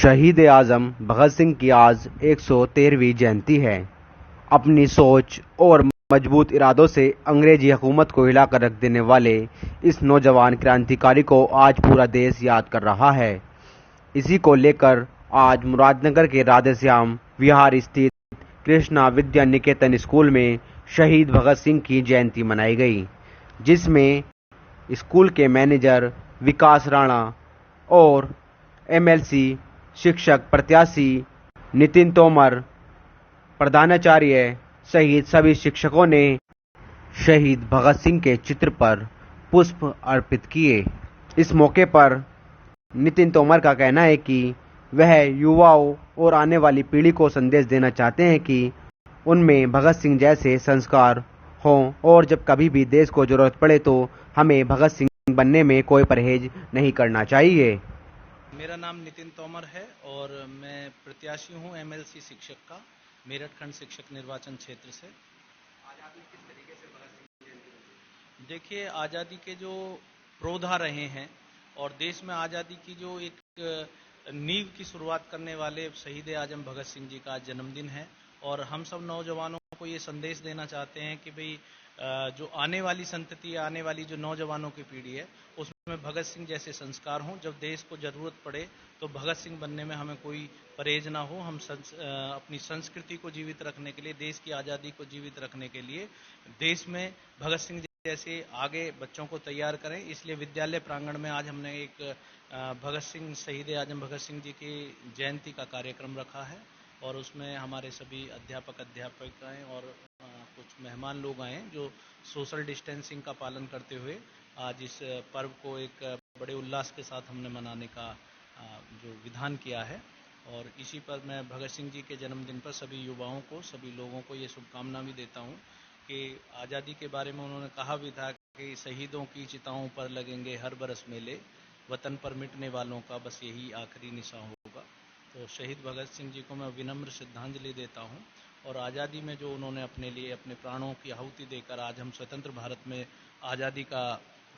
शहीद आजम भगत सिंह की आज 113वीं जयंती है। अपनी सोच और मजबूत इरादों से अंग्रेजी हुकूमत को हिलाकर रख देने वाले इस नौजवान क्रांतिकारी को आज पूरा देश याद कर रहा है। इसी को लेकर आज मुरादनगर के राधेश्याम विहार स्थित कृष्णा विद्या निकेतन स्कूल में शहीद भगत सिंह की जयंती मनाई गई, जिसमें स्कूल के मैनेजर विकास राणा और एमएलसी शिक्षक प्रत्याशी नितिन तोमर, प्रधानाचार्य सहित सभी शिक्षकों ने शहीद भगत सिंह के चित्र पर पुष्प अर्पित किए। इस मौके पर नितिन तोमर का कहना है कि वह युवाओं और आने वाली पीढ़ी को संदेश देना चाहते हैं कि उनमें भगत सिंह जैसे संस्कार हों और जब कभी भी देश को जरूरत पड़े तो हमें भगत सिंह बनने में कोई परहेज नहीं करना चाहिए। मेरा नाम नितिन तोमर है और मैं प्रत्याशी हूं एमएलसी शिक्षक का, मेरठ खंड शिक्षक निर्वाचन क्षेत्र से। आज़ादी किस तरीके से भगत सिंह जयंती? देखिए, आज़ादी के जो प्रोधा रहे हैं और देश में आज़ादी की जो एक नींव की शुरुआत करने वाले शहीद आजम भगत सिंह जी का जन्मदिन है और हम सब नौजवानों को ये संदेश देना चाहते हैं कि भाई जो आने वाली संतति, आने वाली जो नौजवानों की पीढ़ी है, उसमें भगत सिंह जैसे संस्कार हों। जब देश को जरूरत पड़े तो भगत सिंह बनने में हमें कोई परहेज ना हो। हम अपनी संस्कृति को जीवित रखने के लिए, देश की आज़ादी को जीवित रखने के लिए देश में भगत सिंह जैसे आगे बच्चों को तैयार करें। इसलिए विद्यालय प्रांगण में आज हमने एक भगत सिंह, शहीद आजम भगत सिंह जी की जयंती का कार्यक्रम रखा है और उसमें हमारे सभी अध्यापक-अध्यापिकाएं और कुछ मेहमान लोग आए जो सोशल डिस्टेंसिंग का पालन करते हुए आज इस पर्व को एक बड़े उल्लास के साथ हमने मनाने का जो विधान किया है। और इसी पर मैं भगत सिंह जी के जन्मदिन पर सभी युवाओं को, सभी लोगों को ये शुभकामना भी देता हूँ कि आज़ादी के बारे में उन्होंने कहा भी था कि शहीदों की चिताओं पर लगेंगे हर बरस मेले, वतन पर मिटने वालों का बस यही आखिरी निशान होगा। तो शहीद भगत सिंह जी को मैं विनम्र श्रद्धांजलि देता हूं और आज़ादी में जो उन्होंने अपने लिए अपने प्राणों की आहुति देकर आज हम स्वतंत्र भारत में आज़ादी का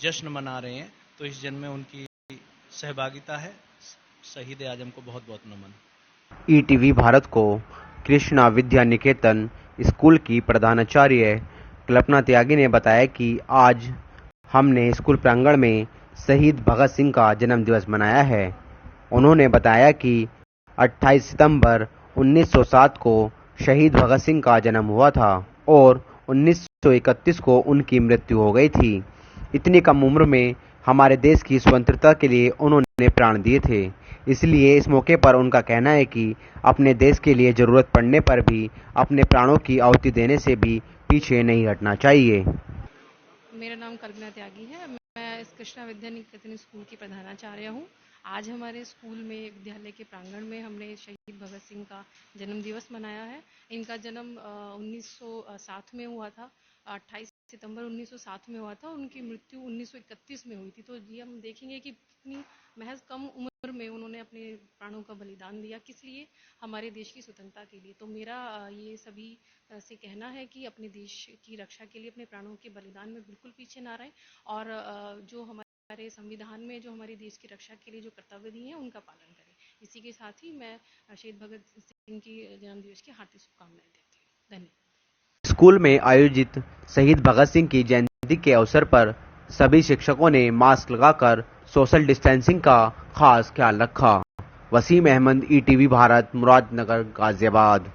जश्न मना रहे हैं, तो इस जन्म में उनकी सहभागिता है। शहीद आजम को बहुत बहुत नमन। ईटीवी भारत को कृष्णा विद्या निकेतन स्कूल की प्रधानाचार्य कल्पना त्यागी ने बताया कि आज हमने स्कूल प्रांगण में शहीद भगत सिंह का जन्म दिवस मनाया है। उन्होंने बताया कि 28 सितंबर 1907 को शहीद भगत सिंह का जन्म हुआ था और 1931 को उनकी मृत्यु हो गई थी। इतनी कम उम्र में हमारे देश की स्वतंत्रता के लिए उन्होंने प्राण दिए थे। इसलिए इस मौके पर उनका कहना है कि अपने देश के लिए जरूरत पड़ने पर भी अपने प्राणों की आहुति देने से भी पीछे नहीं हटना चाहिए। मेरा नाम कल्पना त्यागी है। मैं इस कृष्णा विद्या निकेतन स्कूल की प्रधानाचार्य हूँ। आज हमारे स्कूल में, विद्यालय के प्रांगण में हमने शहीद भगत सिंह का जन्म दिवस मनाया है। इनका जन्म 1907 में हुआ था, 28 सितंबर 1907 में हुआ था। उनकी मृत्यु 1931 में हुई थी। तो ये हम देखेंगे कि कितनी महज कम उम्र में उन्होंने अपने प्राणों का बलिदान दिया, किस लिए? हमारे देश की स्वतंत्रता के लिए। तो मेरा ये सभी से कहना है कि अपने देश की रक्षा के लिए अपने प्राणों के बलिदान में बिल्कुल पीछे ना रहें और जो हमारे संविधान में जो हमारे देश की रक्षा के लिए जो कर्तव्य दिए हैं उनका पालन करें। इसी के साथ ही मैं शहीद भगत सिंह की जन्मदिवस की हार्दिक शुभकामनाएं देती हूँ। धन्यवाद। स्कूल में आयोजित शहीद भगत सिंह की जयंती के अवसर पर सभी शिक्षकों ने मास्क लगाकर सोशल डिस्टेंसिंग का खास ख्याल रखा। वसीम अहमद, ईटीवी भारत, मुरादनगर, गाजियाबाद।